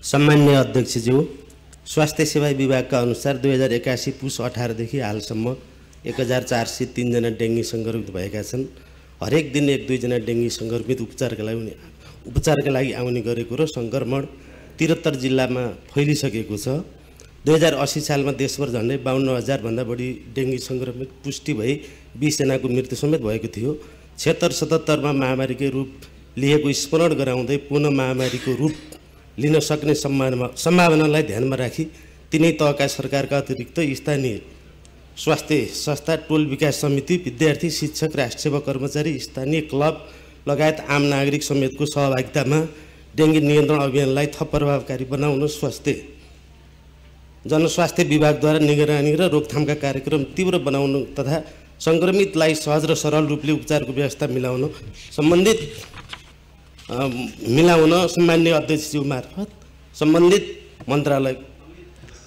सम्मान्य अध्यक्षज्यू, स्वास्थ्य सेवा विभागका अनुसार 2081 पुस 18 देखि हालसम्म 1403 जना डेङ्गी सङ्क्रमित भएका छन्। हरेक दिन 1-2 जना डेङ्गी सङ्क्रमित उपचारका लागि आउने गरेको र सङ्क्रमण 73 जिल्लामा फैलिसकेको छ। 2080 सालमा देशभर झन्डै 52,000 भन्दा बढी डेङ्गी सङ्क्रमित पुष्टि भई 20 जनाको मृत्यु समेत भएको थियो। 76-77 मा महामारीकै रूप लिएको स्मरण गराउँदै पुनः महामारीको रूप लिन सक्ने सम्भावनालाई ध्यानमा राखी तिनै तहका सरकारका अतिरिक्त स्थानीय स्वास्थ्य संस्था, टोल विकास समिति, विद्यार्थी, शिक्षक, राष्ट्रसेवा कर्मचारी, स्थानीय क्लब लगायत आम नागरिक समेतको सहभागितामा डेङ्गी नियन्त्रण अभियानलाई थप प्रभावकारी बनाउन जनस्वास्थ्य विभागद्वारा निगरानी र रोकथामका कार्यक्रम तीव्र बनाउनु तथा सङ्क्रमितलाई सहज र सरल रूपले उपचारको व्यवस्था मिलाउन सम्मान्य अध्यक्षज्यू मार्फत सम्बन्धित मन्त्रालय